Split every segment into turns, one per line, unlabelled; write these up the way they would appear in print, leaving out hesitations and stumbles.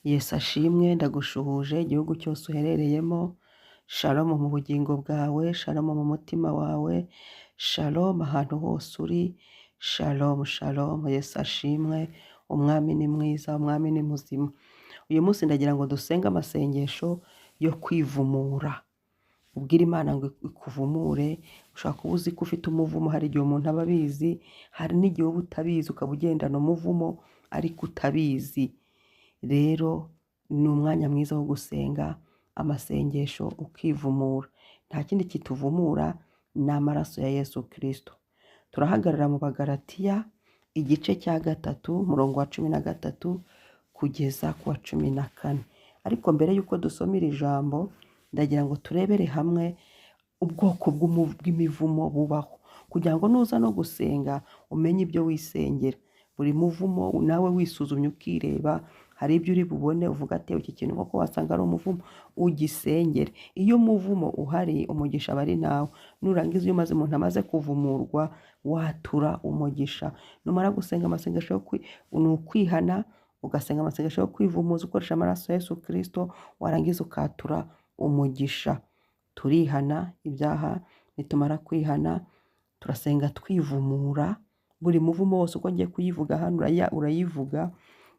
Yesu ashimwe, ndagushuhuje igihugu cyose uherereyemo. Shalomu mu bugingo bwawe, shalomu mu mutima wawe, shalomu ahantu hose uri, shalomu shalomu. Yesu ashimwe, umwami ni mwiza, umwami ni muzima. Uyu munsi ndagira ngo dusenge amasengesho yo kwivumura. Ubwire Imana ngo ikuvumure. Ushobora kuba uzi ko ufite umuvumo, hari igihe umuntu aba abizi, hari n'igihe uba utabizi ukaba ugendana umuvumo ariko utabizi. Rero ni umwanya mwiza wo gusenga amasengesho ukivumura. Nta kindi kituvumura, ni amaraso ya Yesu Kristo. Turahagarara mu Bagalatiya igice cya 3 umurongo wa 13 kugeza ku wa 14. Ariko mbere y'uko dusoma iri jambo, ndagira ngo turebere hamwe ubwoko bw'imivumo bubaho, kugira ngo nuza no gusenga umenye ibyo wisengera. Buri muvumo nawe wisuzumye ukireba, hari ibyo uri bubone uvuga ati iki kintu koko wasanga ari umuvumo, ugisengere. Iyo umuvumo uhari, umugisha aba ari nawe. Nurangiza iyo umuntu amaze kuvumurwa, watura umugisha. Numara gusenga amasengesho ni ukwihana, ugasenga amasengesho yo kwivumuza ukoresha amaraso ya Yesu Kristo, warangiza ukatura umugisha. Turihana ibyaha, nitumara kwihana turasenga twivumura. Buri muvumo wose uko ngiye kuyivuga hano urayivuga,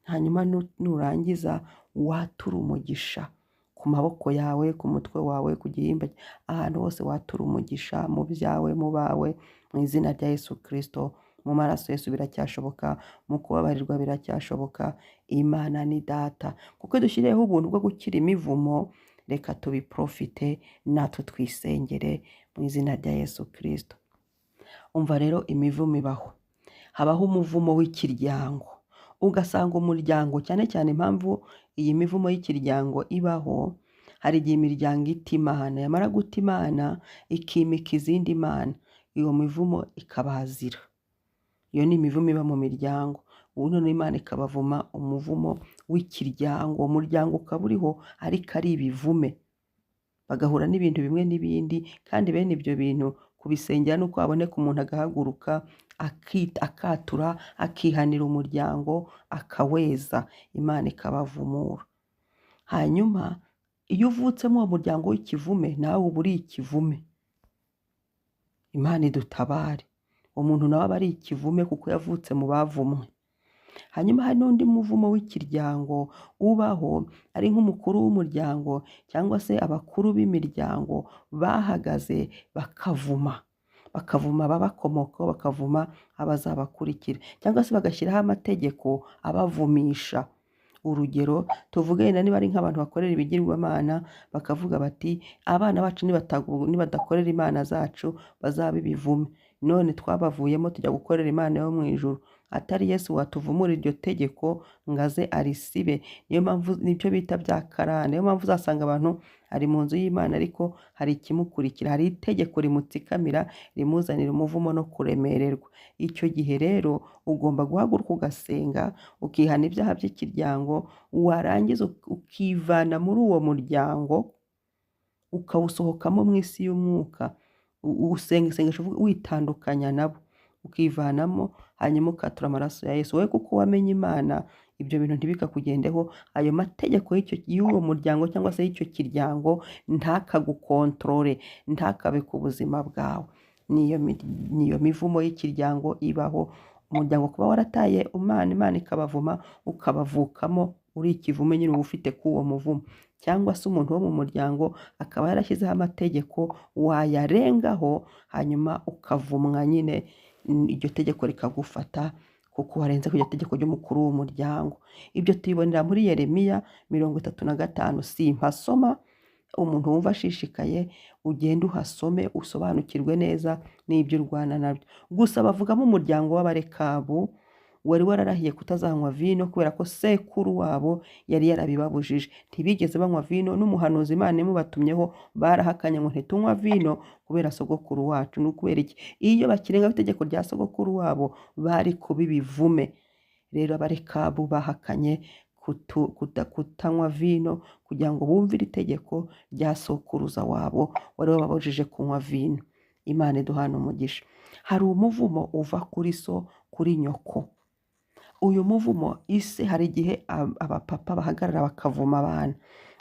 hanyuma nurangiza watura umugisha ku maboko yawe, ku mutwe wawe, ku gihimba, ahantu hose watura umugisha, mu byawe, mu bawe, mu izina rya Yesu Kristo. Mu maraso Yesu biracyashoboka, mu kubabarirwa biracyashoboka. Imana ni data, kuko dushyiriyeho ubuntu bwo gukira imivumo. Reka tubiprofite natwe twisengere mu izina rya Yesu Kristo. Umva rero, imivumo ibaho. Habaho umuvumo w'ikiryango, ugasanga umuryango, cyane cyane impamvu iyi mivumo y'ikiryango ibaho, hari igihe imiryango ita Imana, yamara guta Imana ikimika izindi mana, iyo mivumo ikabazira. Iyo ni imivumo iba mu miryango. Ubu none Imana ikabavuma umuvumo w'ikiryango, umuryango ukaba uriho ariko ari ibivume, bagahura n'ibintu bimwe n'ibindi, kandi bene ibyo bintu kubisengera nuko haboneka umuntu agahaguruka akatura, akihanira umuryango, akaweza. Imana ikabavumura. Hanyuma iyo uvutsemo uwo muryango w'ikivume, nawe uba uri ikivume. Imana idutabare. Umuntu nawe aba ari ikivume kuko yavutse mu bavumwe. Hanyuma hari n'undi muvumo w'ikiryango ubaho, ari nk'umukuru w'umuryango cyangwa se abakuru b'imiryango bahagaze bakavuma ababakomokaho, bakavuma abazabakurikira, cyangwa se bagashyiraho amategeko abavumisha. Urugero tuvuge niba ari nk'abantu bakorera ibigirwamana, bakavuga bati abana bacu nibadakorera imana zacu bazaba ibivume. None twabavuyemo tujya gukorera Imana yo mu ijuru. Atari Yesu watuvumura iryo tegeko ngo aze arisibe. Niyo mpamvu nibyo bita bya karande. Niyo mpamvu uzasanga abantu ari mu nzu y'Imana ariko hari ikimukurikira, hari itegeko rimutsikamira rimuzanira umuvumo no kuremererwa. Icyo gihe rero ugomba guhaguruka ugasenga, ukihana ibyaha by'ikiryango, warangiza ukivana muri uwo muryango ukawusohokamo mu isi y'umwuka. Usenga isengesho witandukanya nabo, ukivanamo, hanyuma ukatura amaraso ya Yesu. Wowe kuko wamenye Imana, ibyo bintu ntibikakugendeho, ayo mategeko y'uwo muryango cyangwa se y'icyo kiryango ntakagukontorore, ntakabe ku buzima bwawe. Niyo mivumo y'ikiryango ibaho. Umuryango kuba warataye Imana ikabavuma, ukabavukamo uri ikivume, nyine uba ufite k'uwo muvumo. Cyangwa se umuntu wo mu muryango akaba yarashyizeho amategeko, wayarengaho hanyuma ukavumwa, nyine iryo tegeko rikagufata kuko warenze ku iryo tegeko ry'umukuru w'umuryango. Ibyo tubibonera muri Yeremiya 35. Simpasoma, umuntu wumva ashishikaye ugenda uhasome usobanukirwe neza n'ibyo urwana nabyo. Gusa bavugamo umuryango w'Abarekabu wari wararahiye kutazanywa vino kubera ko sekuru wabo yari yarabibabujije. Ntibigeze banywa vino, n'umuhanuzi Imana imubatumyeho barahakanye ngo ntitunywa vino kubera sogokuru wacu. Ni ukubera iki? Iyo bakirengaho itegeko rya sogokuru wabo bari kuba ibivume. Rero Abarekabu bahakanye kutanywa vino kugira ngo bumvire itegeko rya sokuruza wabo wari wababujije kunywa vino. Imana iduhana umugisha. Hari umuvumo uva kuri so, kuri nyoko. uyu muvumo ise hari igihe abapapa bahagarara bakavuma abana,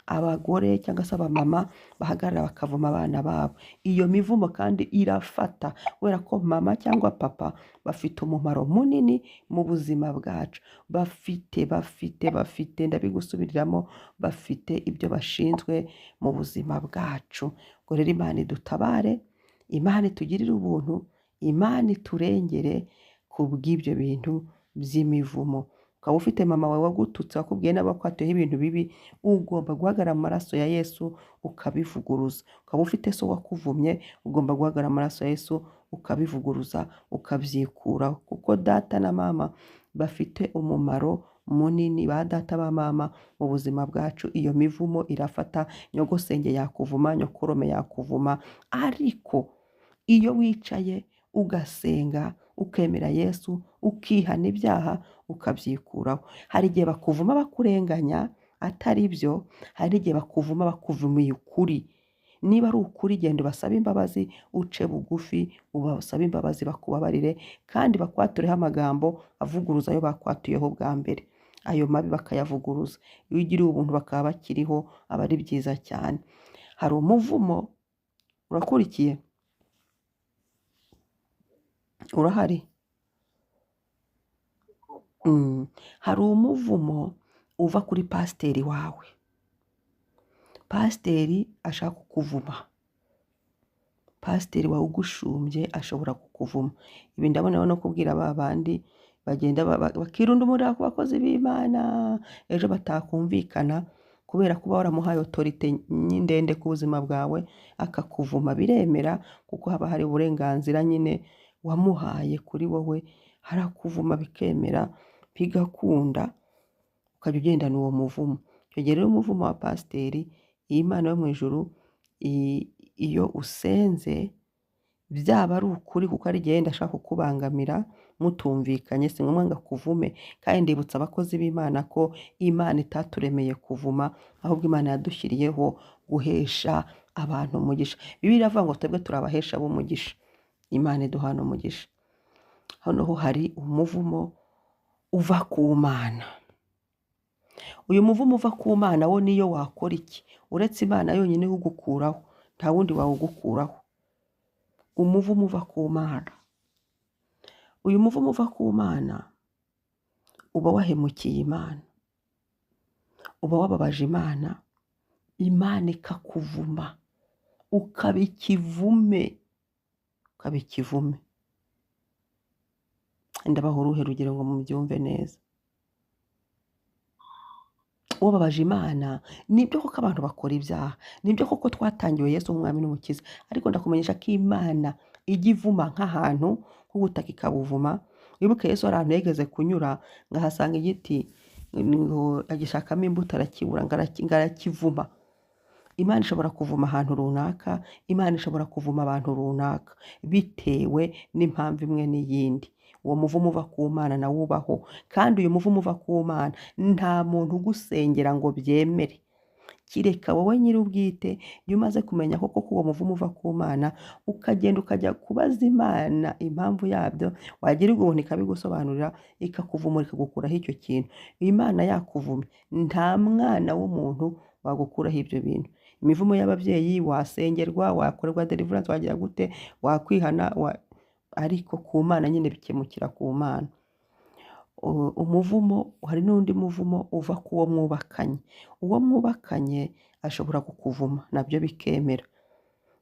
abagore cyangwa se abamama bahagarara bakavuma abana babo. Iyo mivumo kandi irafata kubera ko mama cyangwa papa bafite umumaro munini mu buzima bwacu. Bafite ndabigusubiriramo, bafite ibyo bashinzwe mu buzima bwacu. Ngo rero Imana idutabare, Imana itugirire ubuntu, Imana iturengere ku bw'ibyo bintu by'imivumo. Ukaba ufite mama wawe wagututse, wakubwiye n'abakwatuyeho ibintu bibi, ugomba guhagarara mu maraso ya Yesu ukabivuguruza. Ukaba ufite so wakuvumye, ugomba guhagarara mu maraso ya Yesu ukabivuguruza, ukabyikuraho, kuko data na mama bafite umumaro munini. Ba data ba mama mu buzima bwacu, iyo mivumo irafata. Nyogosenge yakuvuma, nyokorome yakuvuma, ariko iyo wicaye ugasenga ukemera Yesu ukihana ibyaha ukabyikuraho. Hari igihe bakuvuma bakurenganya atari byo, hari n'igihe bakuvuma bakuvumiye ukuri. Niba ari ukuri, genda ubasabe imbabazi, uce bugufi ubasabe imbabazi, bakubabarire kandi bakwatureho amagambo avuguruza ayo bakwatuyeho bwa mbere. Ayo mabi bakayavuguruza. Iyo ugiriye ubuntu bakaba bakiriho, aba ari byiza cyane. Hari umuvumo, urakurikiye? Urahari? Hari umuvumo uva kuri pasiteri wawe. Pasiteri ashaka kukuvuma, pasiteri wawe ugushumbye ashobora kukuvuma. Ibi ndabona no kubwira ba bandi bagenda bakirunda umuriro ku bakozi b'Imana, ejo batakumvikana kubera kuba waramuhaye otorite ndende ku buzima bwawe, akakuvuma. Biremera kuko haba hari uburenganzira nyine wamuhaye kuri wowe, harakuvuma bikemera bigakunda, ukajya ugendana uwo muvumo. Icyo gihe rero umuvumo wa pasiteri, Imana yo mu ijuru, iyo usenze byaba ari ukuri, kuko ari igihe ndashaka kukubangamira mutumvikanye, si ngombwa ngo akuvume. Kandi ndibutsa abakozi b'Imana ko Imana itaturemeye kuvuma, ahubwo Imana yadushyiriyeho guhesha abantu umugisha. Bibiliya iravuga ngo twebwe turi abahesha b'umugisha. Imana iduhana umugisha. Hano ho hari umuvumo uva ku Mana. Uyu muvumo uva ku Mana wo niyo wakora iki? Uretse Imana yonyine ugukuraho, nta wundi wawugukuraho. Umuvumo uva ku Mana. Uyu muvumo uva ku Mana uba wahemukiye Imana, uba wababaje Imana, Imana ikakuvuma, ukaba ikivume, ukaba ikivume. Ndabaha uruhe rugero ngo mubyumve neza. Wababaje Imana, nibyo koko abantu bakora ibyaha, nibyo koko twatangiwe Yesu umwami n'umukiza, ariko ndakumenyesha ko Imana ijya ivuma nk'ahantu h'ubutaka ikabuvuma. Wibuke Yesu hari ahantu yigeze kunyura, ngahasanga igiti, ngo agishakamo imbuto arakibura, ngarakivuma. Imana ishobora kuvuma ahantu runaka, Imana ishobora kuvuma abantu runaka, bitewe n'impamvu imwe n'iyindi. Uwo muvumo uva ku Mana nawo ubaho, kandi uyu muvumo uva ku Mana nta muntu ugusengera ngo byemere, kireka wowe nyir'ubwite. Iyo umaze kumenya koko uwo muvumo uva ku Mana, ukagenda ukajya kubaza Imana impamvu yabyo, wagirirwa ubuntu ikabigusobanurira, ikakuvumura, ikagukuraho icyo kintu. Imana yakuvumye, nta mwana w'umuntu wagukuraho ibyo bintu. Imivumo y'ababyeyi wasengerwa, wakorerwa deliverance, wagira gute, wakwihana, ariko ku Mana nyine bikemukira ku Mana. Umuvumo, hari n'undi muvumo uva ku wo mwubakanye. Uwo mwubakanye ashobora kukuvuma, nabyo bikemera.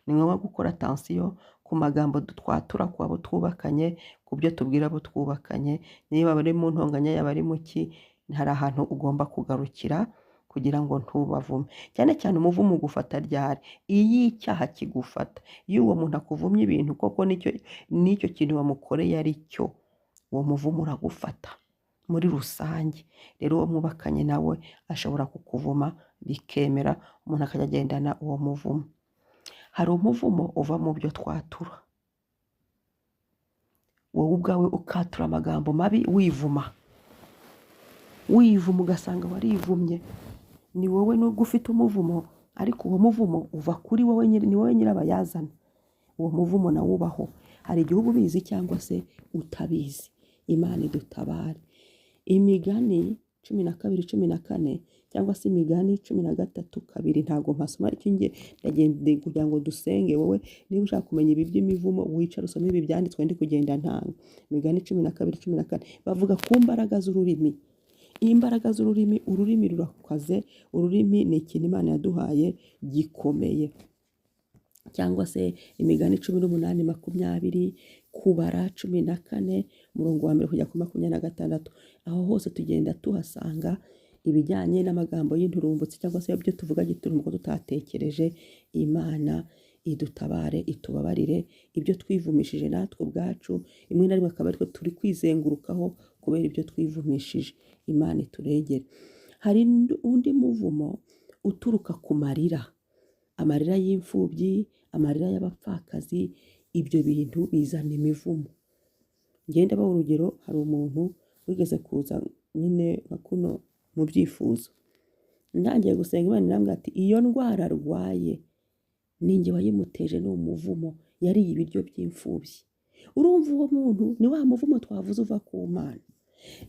Ni ngombwa gukora attention ku magambo twatura ku abo twubakanye, ku byo tubwira abo twubakanye. Niba bari mu ntonganya, yaba ari mu ki, hari ahantu ugomba kugarukira kugira ngo ntubavume. Cyane cyane umuvumo ugufata ryari? Iyo icyaha kigufata, iyo uwo muntu akuvumye ibintu koko n'icyo kintu wamukoreye ari cyo, uwo muvumo uragufata muri rusange. Rero uwo mwubakanye nawe ashobora kukuvuma bikemera, umuntu akajya agendana uwo muvumo. Hari umuvumo uva mu byo twatura. Wowe ubwawe ukatura amagambo mabi wivuma, ugasanga warivumye. Ni wowe nubwo ufite umuvumo, ariko uwo muvumo uva kuri wowe, ni wowe nyirabayazana. Uwo muvumo nawo ubaho, hari igihe uba ubizi cyangwa se utabizi. Imana idutabare. Imigani 12:14 cyangwa se Imigani 13:2 ntabwo mpasoma ikinge ndagendeye kugira ngo dusenge. Wowe niba ushaka kumenya ibi by'imivumo wicara usome ibi byanditswe ndi kugenda ntanga. Imigani 12:14 bavuga ku mbaraga z'ururimi. Imbaraga z'ururimi, ururimi rurakaze, ururimi ni ikintu Imana yaduhaye gikomeye. Cyangwa se Imigani 18:20, Kubara 14 umurongo wa 1 kujya ku 26. Aho hose tugenda tuhasanga ibijyanye n'amagambo y'inturumbutsi cyangwa se ibyo tuvuga giturumbuko tutatekereje. Imana idutabare, itubabarire ibyo twivumishije natwe ubwacu, rimwe na rimwe akaba aritwe turi kwizengurukaho kubera ibyo twivumishije. Imana iturengere. Hari undi muvumo uturuka ku marira, amarira y'imfubyi, amarira y'abapfakazi. Ibyo bintu bizana imivumo. Ngenda baho urugero, hari umuntu wigeze kuza nyine kuno mu byifuzo, ntangiye gusenga Imana irambwira ati iyo ndwara arwaye ninjye wayimuteje, ni umuvumo, yariye ibiryo by'imfubyi. Urumva uwo muntu ni wa muvumo twavuze uva ku Mana.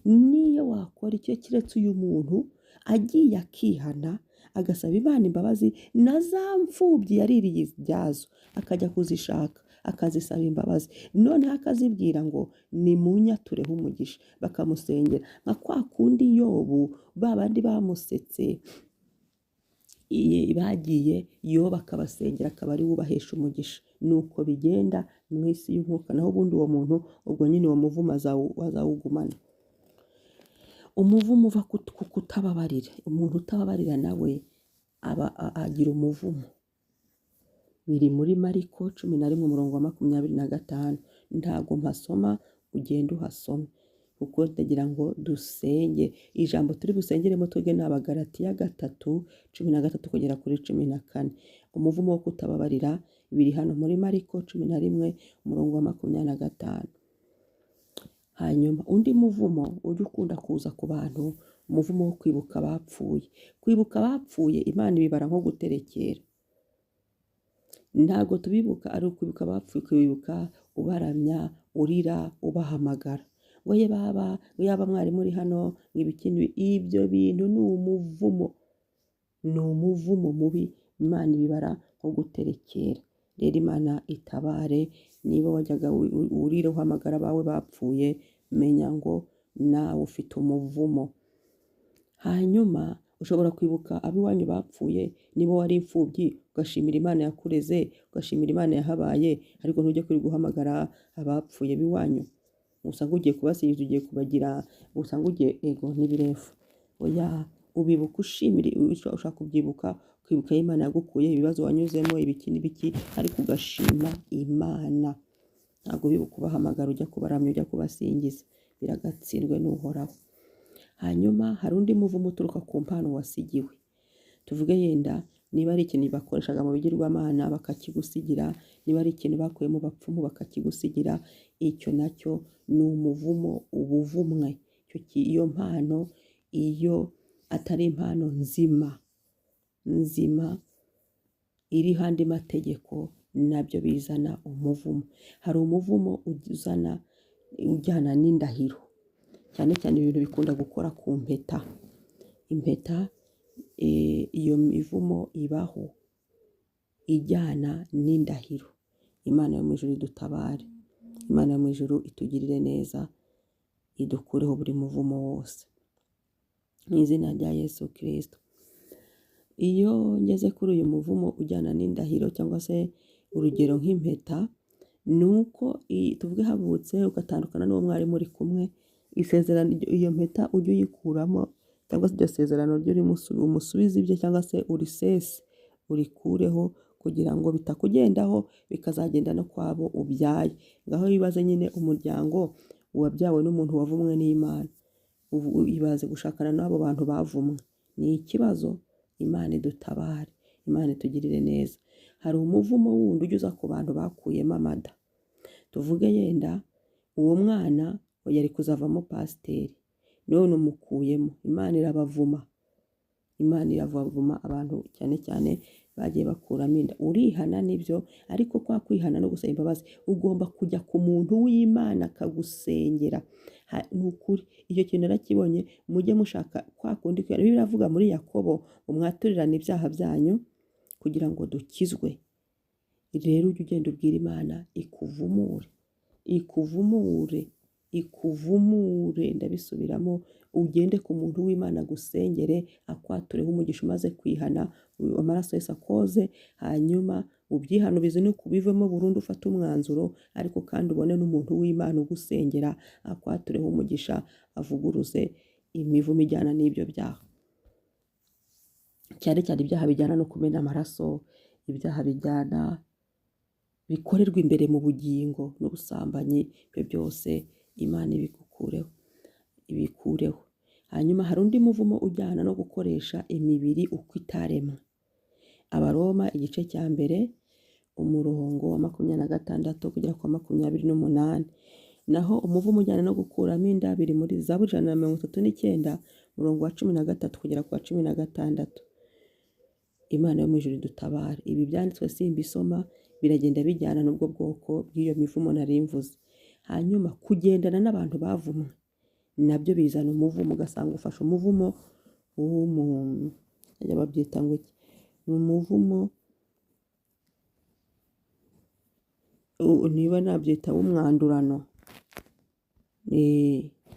Niyo wakora icyo kiretse uyu muntu agiye akihana agasaba Imana imbabazi, na za mfubyi yaririye ibyazo akajya kuzishaka akazisaba imbabazi, noneho akazibwira ngo nimunyatureho umugisha, bakamusengera nka kwa kundi Yobu ba bandi bamusetse bagiye Yobu akabasengera akaba ari ubahesha umugisha. Nuko bigenda mu isi y'umwuka. Naho ubundi uwo muntu ubwo nyine uwo muvumo azawugumana. Umuvumo uva ku kutababarira. Umuntu utababarira nawe agira umuvumo. Biri muri Mariko 11 umurongo wa 25. Ntabwo mpasoma, ugenda uhasome kuko ndagira ngo dusenge. Ijambo turi busengeremo twebwe ni Abagalatiya 3:13 kugera kuri 14. Umuvumo wo kutababarira biri hano muri Mariko 11 umurongo wa 25. Hanyuma undi muvumo ujya ukunda kuza ku bantu, umuvumo wo kwibuka abapfuye. Kwibuka abapfuye Imana ibibara nko guterekera. Ntabwo tubibuka ari ukwibuka abapfuye, kwibuka ubaramya, urira, ubahamagara ngo ye baba, yaba mwari muri hano nk'ibikindi. Ibyo bintu ni umuvumo, ni umuvumo mubi. Imana ibibara nko guterekera. Rero Imana itabare. Niba wajyaga urira uhamagara abawe bapfuye, menya ngo nawe ufite umuvumo. Hanyuma ushobora kwibuka ab'iwanyu bapfuye. Niba wari imfubyi ugashimira Imana yakureze, ugashimira Imana yahabaye, ariko ntujye kuri guhamagara abapfuye b'iwanyu, usanga ugiye kubasingiza, ugiye kubagira, usanga ugiye ego n'ibirefu. Oya, ubibuka ushimira, ushaka kubyibuka, kwibuka Imana yagukuye ibibazo wanyuzemo, ibiki n'ibiki, ariko ugashima Imana. Ntabwo bibuka ubahamagara ujya kubaramya, ujya kubasingiza, biragatsindwe n'Uhoraho. Hanyuma hari undi muvumo uturuka ku mpano wasigiwe. Tuvuge yenda niba ari ikintu bakoreshaga mu bigirwamana bakakigusigira, niba ari ikintu bakuye mu bapfumu bakakigusigira, icyo nacyo ni umuvumo, ubuvumwe. Iyo mpano, iyo atari impano nzima iriho andi mategeko, nabyo bizana umuvumo. Hari umuvumo ujyana n'indahiro, cyane cyane ibintu bikunda gukora ku mpeta. Impeta, iyo mivumo ibaho ijyana n'indahiro. Imana yo mu ijuru idutabare. Imana yo mu ijuru itugirire neza, idukureho buri muvumo wose mu izina rya Yesu Kristo. Iyo ngeze kuri uyu muvumo ujyana n'indahiro cyangwa se urugero nk'impeta, ni uko tuvuge havutse ugatandukana n'uwo mwari muri kumwe, isezerano iyo mpeta ujye uyikuramo, cyangwa se iryo sezerano ryo umusubize ibye, cyangwa se urisese urikureho kugira ngo bitakugendaho bikazagenda no kwabo ubyaye. Ngaho bibaze nyine umuryango wabyawe n'umuntu wavumwe n'Imana, ibaze gushakana n'abo bantu bavumwe. Ni ikibazo. Imana idutabare, Imana itugirire neza. Hari umuvumo wundi ujya uza ku bantu bakuyemo amada. Tuvuge yenda uwo mwana yari kuzavamo pasiteri, none umukuyemo. Imana irabavuma. Imana iravuma abantu cyane cyane bagiye bakuramo inda. Urihana nibyo, ariko kwa kwihana no gusaba imbabazi ugomba kujya ku muntu w'Imana akagusengera. Ni ukuri icyo kintu narakibonye, mujye mushaka kwa kundi Bibiliya iravuga muri Yakobo ngo mwaturirane ibyaha byanyu kugira ngo dukizwe. Rero ujye ugenda ubwira Imana ikuvumure, ikuvumure, ikuvumure. Ndabisubiramo, ugende ku muntu w'Imana agusengere, akwatureho umugisha umaze kwihana, amaraso yose akoze, hanyuma ubyihanubize no kubivemo burundu, ufate umwanzuro, ariko kandi ubone n'umuntu w'Imana ugusengera, akwatureho umugisha, avuguruze imivumo ijyana n'ibyo byaha, cyane cyane ibyaha bijyana no kumena amaraso, ibyaha bijyana bikorerwa imbere mu bugingo n'ubusambanyi. Ibyo byose Imana ibikureho. Hanyuma hari undi muvumo ujyana no gukoresha imibiri uko itaremwe. Abaroma igice cya mbere umurongo wa 26 kugera kwa 28. Naho umuvumo ujyana no gukuramo inda biri muri Zaburi 139 umurongo wa 13 kugera kwa 16. Imana yo mu ijuru dutabare. Ibi byanditswe simbisoma, biragenda bijyana n'ubwo bwoko bw'iyo mivumo nari mvuze. Hanyuma kugendana n'abantu bavumwe nabyo bizana umuvumo, ugasanga ufashe umuvumo w'umuntu, ajya babyita ngo iki, ni umuvumo niba nabyita w'umwandurano,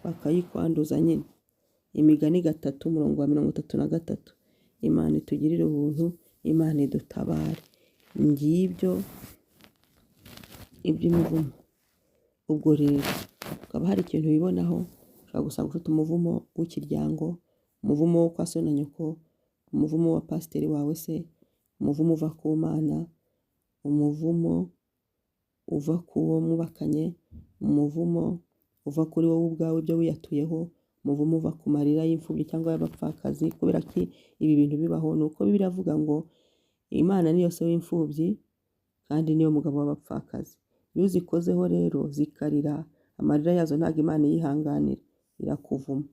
bakayikwanduza nyine. Imigani 3 umurongo wa 33. Imana itugirire ubuntu, Imana idutabare. Ngibyo iby'imivumo. Ubwo rero ukaba hari ikintu wibonaho, ushobora gusanga ufite umuvumo w'ikiryango, umuvumo wo kwa so na nyoko, umuvumo wa pasiteri wawe se, umuvumo uva ku Mana, umuvumo uva ku wo mwubakanye, umuvumo uva kuri wowe ubwawe ibyo wiyatuyeho, umuvumo uva ku marira y'imfubyi cyangwa y'abapfakazi. Kubera ko ibi bintu bibaho, ni uko Bibiliya iravuga ngo Imana niyo se w'imfubyi kandi niyo mugabo w'abapfakazi. Iyo uzikozeho rero zikarira, amarira yazo ntabwo Imana yihanganira, irakuvuma.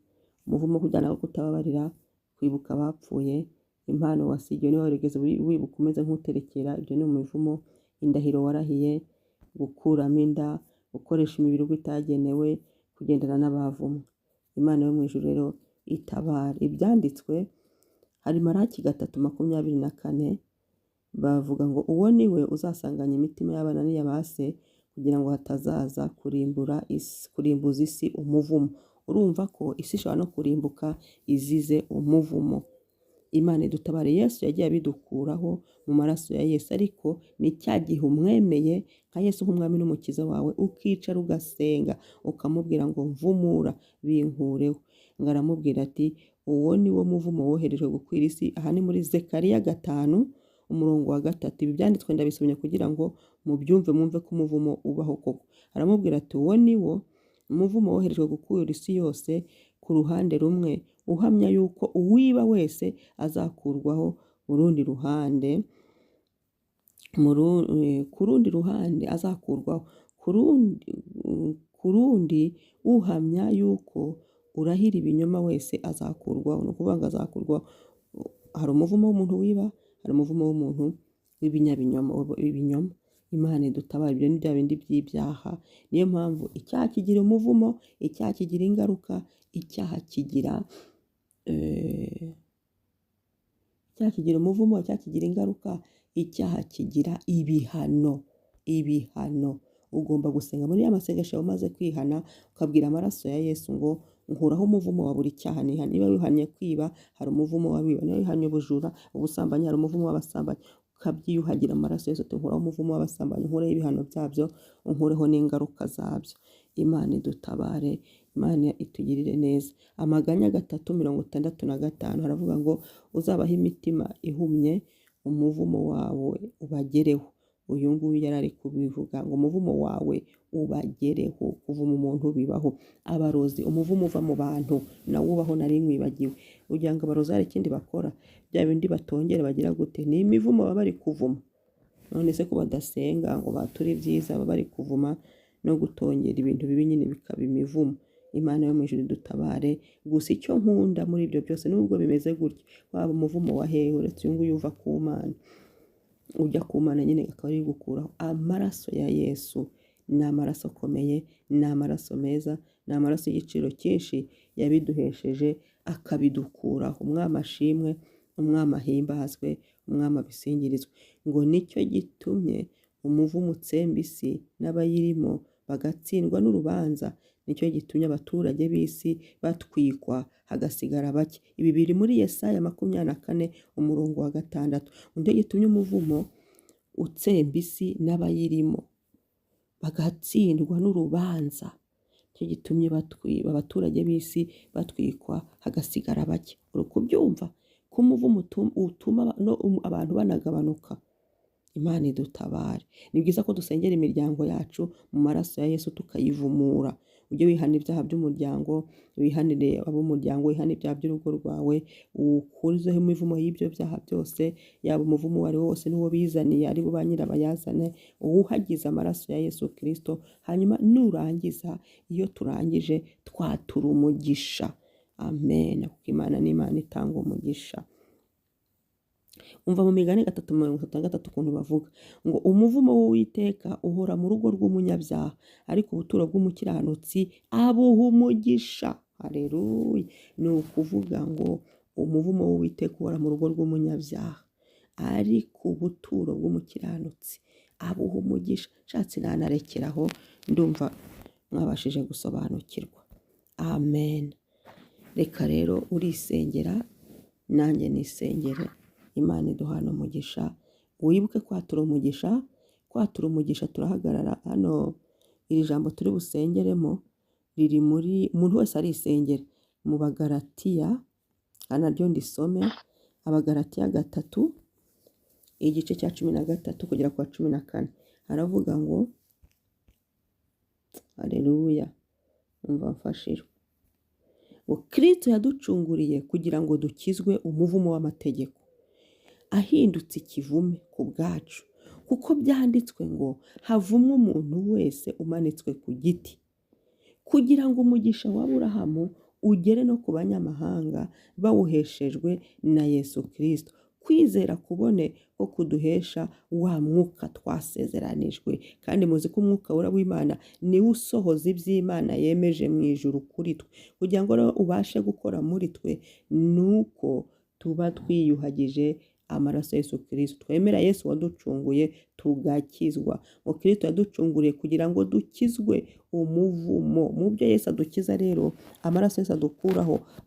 Umuvumo kujyana no kutababarira, kwibuka abapfuye, impano wasigiwe niba warigeze wibuka umeze nk'uterekera, ibyo ni umuvumo. Indahiro warahiye, gukuramo inda, gukoresha imibiri uko itagenewe, kugendana n'abavumwe. Imana yo mu ijuru rero itabare. Ibyanditswe hari Maraki 3:24, bavuga ngo uwo ni we uzasanganya imitima y'abana n'iy'abase, kugira ngo hatazaza kurimbuza isi umuvumo. Urumva ko isi ishobora no kurimbuka izize umuvumo. Imana idutabare. Yesu yagiye abidukuraho mu maraso ya Yesu, ariko ni cya gihe umwemeye nka Yesu nk'umwami n'umukiza wawe, ukicara ugasenga ukamubwira ngo mvumura binkureho. Ngo aramubwira ati uwo ni wo muvumo woherejwe gukwira isi. Aha ni muri Zekariya 5 umurongo wa 3. Ibi byanditswe ndabisomye kugira ngo mubyumve, mwumve ko umuvumo ubaho koko. Aramubwira ati uwo ni wo umuvumo woherejwe gukwira isi yose, ku ruhande rumwe uhamya yuko uwiba wese azakurwaho, urundi ruhande ku rundi ruhande azakurwaho, ku rundi uhamya yuko urahira ibinyoma wese azakurwaho. Ni ukuvuga ngo azakurwaho. Hari umuvumo w'umuntu wiba, hari umuvumo w'umuntu w'ibinyoma. Imana idutabare. Ibyo ni bya bindi by'ibyaha. Niyo mpamvu icyaha kigira umuvumo, icyaha kigira ingaruka, icyaha kigira umuvumo, icyaha kigira ingaruka, icyaha kigira ibihano. Ugomba gusenga muri ya masengesho umaze kwihana, ukabwira amaraso ya Yesu ngo nkuraho umuvumo wa buri cyaha nihana. Niba wihannye kwiba, hari umuvumo w'abiba. Niba wihannye ubujura, ubusambanyi, hari umuvumo w'abasambanyi. Ukabyiyuhagira amaraso Yesu ati nkuraho umuvumo w'abasambanyi, nkureho ibihano byabyo, nkureho n'ingaruka zabyo. Imana idutabare, Imana itugirire neza. Amaganya 3:65 haravuga ngo uzabaho imitima ihumye, umuvumo wawe ubagereho. Uyu nguyu yari ari kubivuga ngo umuvumo wawe ubagereho. Kuvuma umuntu bibaho. Abarozi, umuvumo uva mu bantu nawo ubaho, nari nkwibagiwe. Ugira ngo abarozi hari ikindi bakora, bya bindi batongera bagira gute, ni imivumo baba bari kuvuma. None se ko badasenga ngo bature ibyiza, baba bari kuvuma no gutongera ibintu bibi nyine bikaba imivumo. Imana yo mu ijuru idutabare. Gusa icyo nkunda muri ibyo byose nubwo bimeze gutyo, waba umuvumo wa hehe uretse uyu nguyu uva ku Mana, ujya ku Mana nyine akaba ari gukuraho. Amaraso ya Yesu ni amaraso akomeye, ni amaraso meza, ni amaraso y'igiciro cyinshi yabiduhesheje akabidukuraho. Umwami ashimwe, umwami ahimbazwe, umwami abisingirizwe. Ngo nicyo gitumye umuvumo utsemba isi n'abayirimo bagatsindwa n'urubanza. Nicyo gitumye abaturage b'isi batwikwa hagasigara bake. Ibi biri muri Yesaya 24 umurongo wa 6. Nicyo gitumye umuvumo utsemba isi n'abayirimo bagatsindwa n'urubanza. Nicyo gitumye abaturage b'isi batwikwa hagasigara bake. Uri kubyumva ko umuvumo utuma abantu banagabanuka? Imana idutabare. Ni byiza ko dusengera imiryango yacu mu maraso ya Yesu tukayivumura. Ujye wihana ibyaha by'umuryango, wihanire ab'umuryango, wihane ibyaha by'urugo rwawe, ukuzeho imivumo y'ibyo byaha byose, yaba umuvumo uwo ari wo wose n'uwo bizaniye ari bo ba nyirabayazane, uwuhagize amaraso ya Yesu Kristo. Hanyuma nurangiza, iyo turangije twatura umugisha. Amen. Kuko Imana ni Imana itanga umugisha. Umva mu Migani 3:33 ukuntu bavuga ngo umuvumo w'Uwiteka uhora mu rugo rw'umunyabyaha, ariko ubuturo bw'umukiranutsi abuha umugisha. Haleluya. Ni ukuvuga ngo umuvumo w'Uwiteka uhora mu rugo rw'umunyabyaha, ariko ubuturo bw'umukiranutsi abuha umugisha. Nshatse nanarekeraho, ndumva mwabashije gusobanukirwa. Amen. Reka rero urisengera, nanjye nisengere. Imana iduhana umugisha. Wibuke kwatura umugisha. Kwatura umugisha turahagarara hano. Iri jambo turi busengeremo riri muri, umuntu wese arisengera mu Bagalatiya. Naryo ndisome. Abagalatiya 3 igice cya 13 kugera kwa 14. Haravuga ngo haleluya. Umva mfashijwe. Ngo Kristo yaducunguriye kugira ngo dukizwe umuvumo w'amategeko, ahindutse ikivume ku bwacu, kuko byanditswe ngo havumwe umuntu wese umanitswe ku giti, kugira ngo umugisha wa Aburahamu ugere no ku banyamahanga bawuheshejwe na Yesu Kristo. Kwizera kubone ko kuduhesha wa mwuka twasezeranijwe. Kandi muzi ko umwuka w'Imana niwe usohoza iby'Imana yemeje mu ijuru kuri twe. Kugira ngo rero ubashe gukora muri twe, nuko tuba twiyuhagije amaraso ya Yesu Kristo. Twemera Yesu waducunguye tugakizwa. Ngo Kristo yaducunguriye kugira ngo dukizwe umuvumo. Mu byo Yesu adukiza rero, amaraso Yesu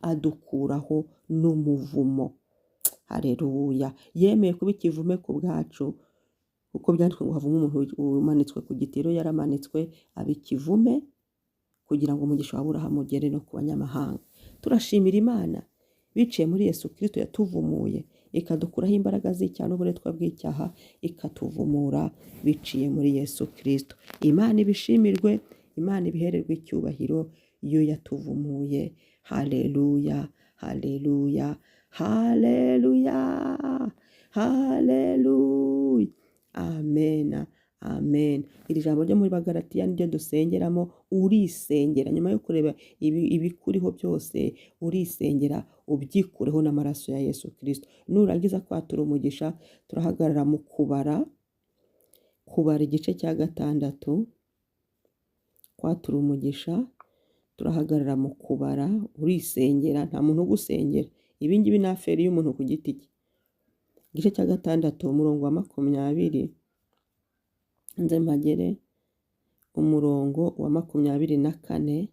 adukuraho n'umuvumo. Haleluya. Yemeye kuba ikivume ku bwacu, kuko byanditswe ngo havumwe umuntu umanitswe ku giti. Rero yaramanitswe aba ikivume kugira ngo umugisha wa Aburahamu ugere no ku banyamahanga. Turashimira Imana biciye muri Yesu Kristo yatuvumuye, ikadukuraho imbaraga z'icyaha n'uburetwa bw'icyaha, ikatuvumura biciye muri Yesu Kristo. Imana ibishimirwe, Imana ibihererwe icyubahiro yo yatuvumuye. Haleluya, haleluya, haleluya, haleluya. Amen, amen. Iri jambo ryo muri Bagalatiya niryo dusengeramo. Urisengera nyuma yo kureba ibikuriho byose, urisengera ubyikureho n'amaraso ya Yesu Kristo. Nurangiza kwatura umugisha, turahagarara mu kubara igice cya 6. Kwatura umugisha turahagarara mu kubara, urisengera, nta muntu ugusengera. Ibi ngibi ni aferi y'umuntu ku giti cye. Igice cya 6 umurongo wa 20, nze mpagere umurongo wa 24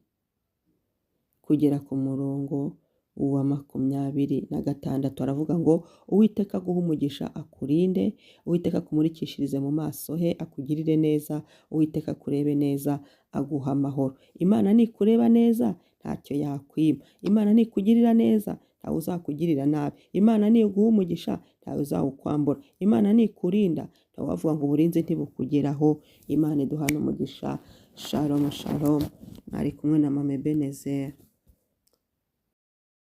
kugera ku murongo wa 26. Aravuga ngo Uwiteka aguhe umugisha, akurinde. Uwiteka akumurikishirize mu maso he, akugirire neza. Uwiteka akurebe neza, aguha amahoro. Imana nikureba neza ntacyo yakwima. Imana nikugirira neza ntawe uzakugirira nabi. Imana niguha umugisha ntawe uzawukwambura. Imana nikurinda ntawe wavuga ngo uburinzi ntibukugeraho. Imana iduhana umugisha. Shalom, shalom. Mwari kumwe na Mama Ebenezer.